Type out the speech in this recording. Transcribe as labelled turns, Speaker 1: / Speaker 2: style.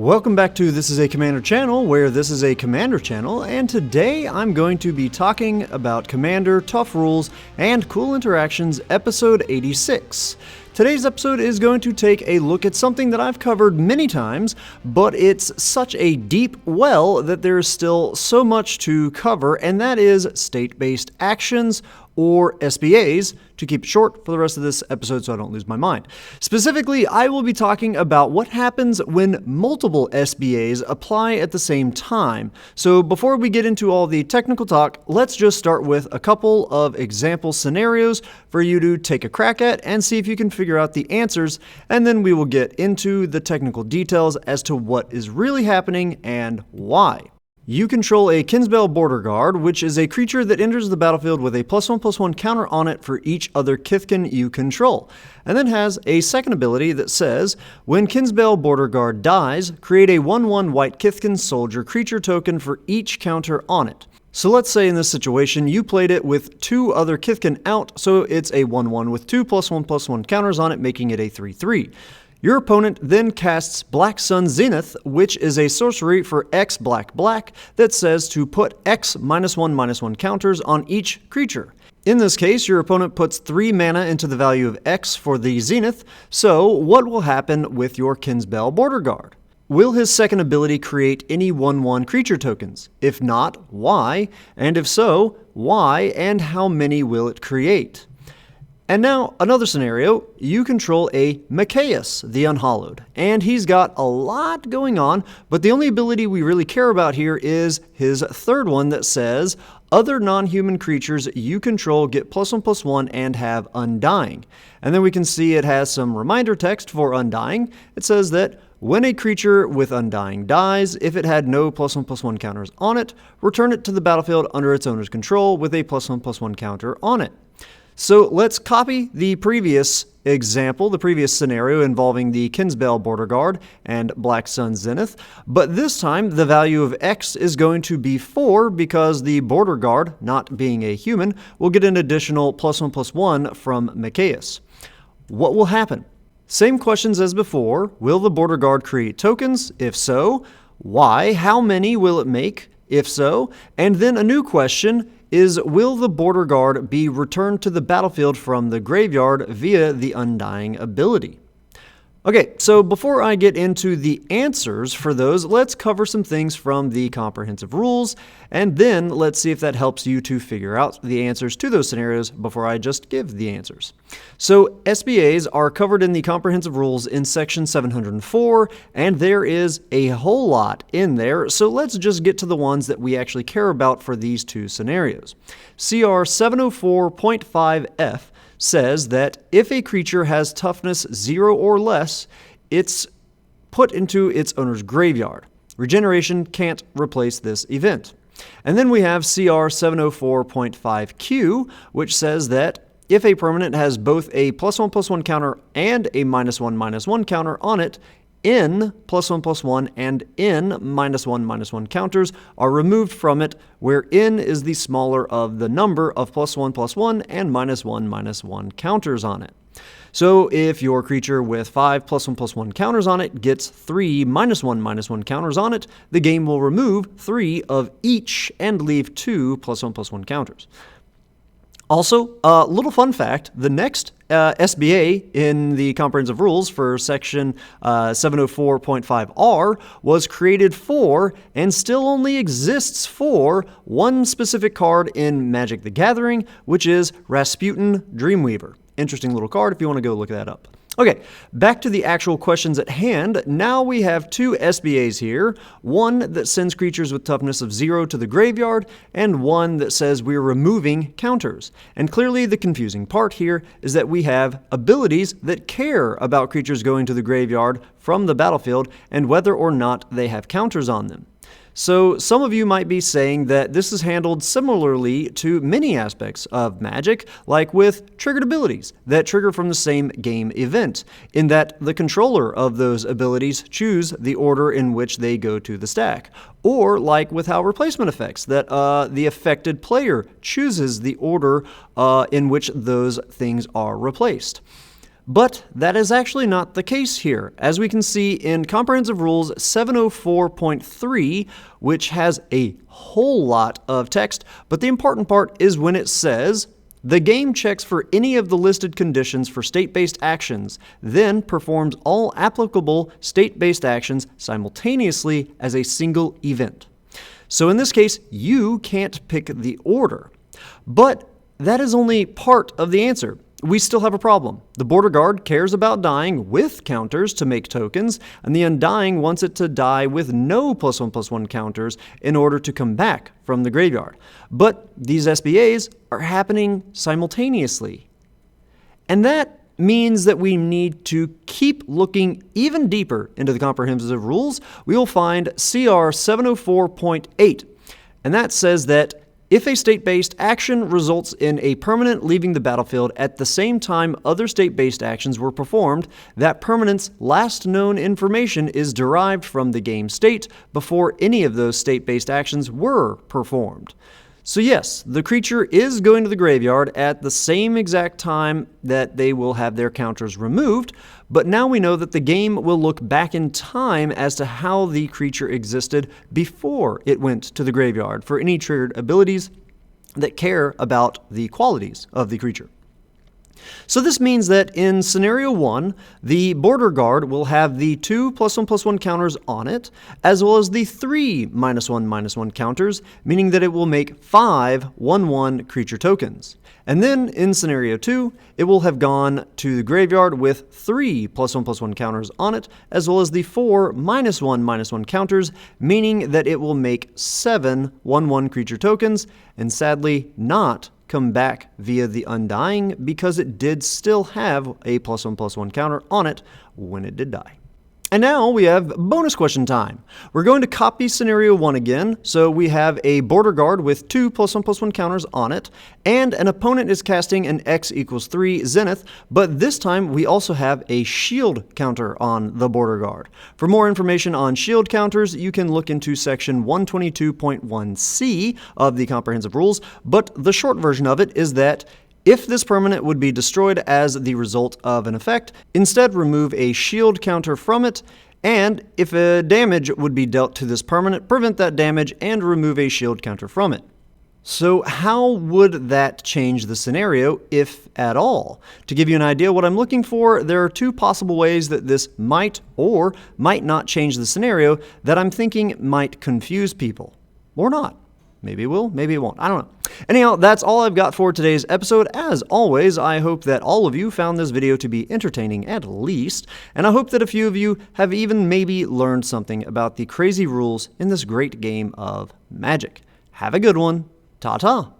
Speaker 1: Welcome back to This is a Commander channel, where this is a Commander channel, and today I'm going to be talking about Commander, Tough Rules, and Cool Interactions, episode 86. Today's episode is going to take a look at something that I've covered many times, but it's such a deep well that there's still so much to cover, and that is state-based actions, or SBAs, to keep it short for the rest of this episode so I don't lose my mind. Specifically, I will be talking about what happens when multiple SBAs apply at the same time. So before we get into all the technical talk, let's just start with a couple of example scenarios for you to take a crack at and see if you can figure out the answers, and then we will get into the technical details as to what is really happening and why. You control a Kinsbell Border Guard, which is a creature that enters the battlefield with a +1/+1 counter on it for each other Kithkin you control, and then has a second ability that says, when Kinsbell Border Guard dies, create a 1/1 white Kithkin soldier creature token for each counter on it. So let's say in this situation you played it with two other Kithkin out, so it's a 1/1 with two +1/+1 counters on it, making it a 3/3. Your opponent then casts Black Sun Zenith, which is a sorcery for X black that says to put X -1/-1 counters on each creature. In this case, your opponent puts 3 mana into the value of X for the Zenith, so what will happen with your Kinsbell Border Guard? Will his second ability create any 1/1 creature tokens? If not, why? And if so, why and how many will it create? And now, another scenario, you control a Mikaeus, the Unhallowed, and he's got a lot going on, but the only ability we really care about here is his third one that says, other non-human creatures you control get +1/+1 and have Undying. And then we can see it has some reminder text for Undying. It says that when a creature with Undying dies, if it had no +1/+1 counters on it, return it to the battlefield under its owner's control with a +1/+1 counter on it. So let's copy the previous example, the previous scenario involving the Kinsbell Border Guard and Black Sun Zenith, but this time the value of X is going to be 4 because the Border Guard, not being a human, will get an additional +1/+1 from Mikaeus. What will happen? Same questions as before. Will the Border Guard create tokens? If so, why? How many will it make? If so, and then a new question is, will the Border Guard be returned to the battlefield from the graveyard via the Undying ability? Okay, so before I get into the answers for those, let's cover some things from the comprehensive rules, and then let's see if that helps you to figure out the answers to those scenarios before I just give the answers. So SBAs are covered in the comprehensive rules in section 704, and there is a whole lot in there, so let's just get to the ones that we actually care about for these two scenarios. CR 704.5F says that if a creature has toughness 0 or less, it's put into its owner's graveyard. Regeneration can't replace this event. And then we have CR 704.5Q, which says that if a permanent has both a +1/+1 counter and a -1/-1 counter on it, N +1/+1 and N -1/-1 counters are removed from it, where N is the smaller of the number of +1/+1 and -1/-1 counters on it. So if your creature with 5 +1/+1 counters on it gets 3 -1/-1 counters on it, the game will remove 3 of each and leave 2 +1/+1 counters. Also, a little fun fact, the next SBA in the comprehensive rules for section 704.5R was created for, and still only exists for, one specific card in Magic the Gathering, which is Rasputin Dreamweaver. Interesting little card if you want to go look that up. Okay, back to the actual questions at hand. Now we have two SBAs here, one that sends creatures with toughness of 0 to the graveyard, and one that says we're removing counters. And clearly the confusing part here is that we have abilities that care about creatures going to the graveyard from the battlefield and whether or not they have counters on them. So some of you might be saying that this is handled similarly to many aspects of Magic, like with triggered abilities that trigger from the same game event, in that the controller of those abilities choose the order in which they go to the stack. Or like with how replacement effects, that the affected player chooses the order in which those things are replaced. But that is actually not the case here, as we can see in Comprehensive Rules 704.3, which has a whole lot of text, but the important part is when it says, the game checks for any of the listed conditions for state-based actions, then performs all applicable state-based actions simultaneously as a single event. So in this case, you can't pick the order. But that is only part of the answer. We still have a problem. The border guard cares about dying with counters to make tokens, and the undying wants it to die with no +1/+1 counters in order to come back from the graveyard. But these SBAs are happening simultaneously. And that means that we need to keep looking even deeper into the comprehensive rules. We will find CR 704.8, and that says that if a state-based action results in a permanent leaving the battlefield at the same time other state-based actions were performed, that permanent's last known information is derived from the game state before any of those state-based actions were performed. So yes, the creature is going to the graveyard at the same exact time that they will have their counters removed, but now we know that the game will look back in time as to how the creature existed before it went to the graveyard for any triggered abilities that care about the qualities of the creature. So this means that in scenario 1, the border guard will have the 2 +1/+1 counters on it, as well as the 3 -1/-1 counters, meaning that it will make 5 1/1 creature tokens. And then in scenario 2, it will have gone to the graveyard with 3 +1/+1 counters on it, as well as the 4 -1/-1 counters, meaning that it will make 7 1/1 creature tokens, and sadly not come back via the Undying because it did still have a +1/+1 counter on it when it did die. And now we have bonus question time. We're going to copy scenario 1 again, so we have a border guard with 2 +1/+1 counters on it, and an opponent is casting an X=3 Zenith, but this time we also have a shield counter on the border guard. For more information on shield counters, you can look into section 122.1c of the Comprehensive Rules, but the short version of it is that if this permanent would be destroyed as the result of an effect, instead remove a shield counter from it, and if a damage would be dealt to this permanent, prevent that damage and remove a shield counter from it. So how would that change the scenario, if at all? To give you an idea what I'm looking for, there are 2 possible ways that this might or might not change the scenario that I'm thinking might confuse people. Or not. Maybe it will, maybe it won't. I don't know. Anyhow, that's all I've got for today's episode. As always, I hope that all of you found this video to be entertaining at least, and I hope that a few of you have even maybe learned something about the crazy rules in this great game of Magic. Have a good one. Ta-ta.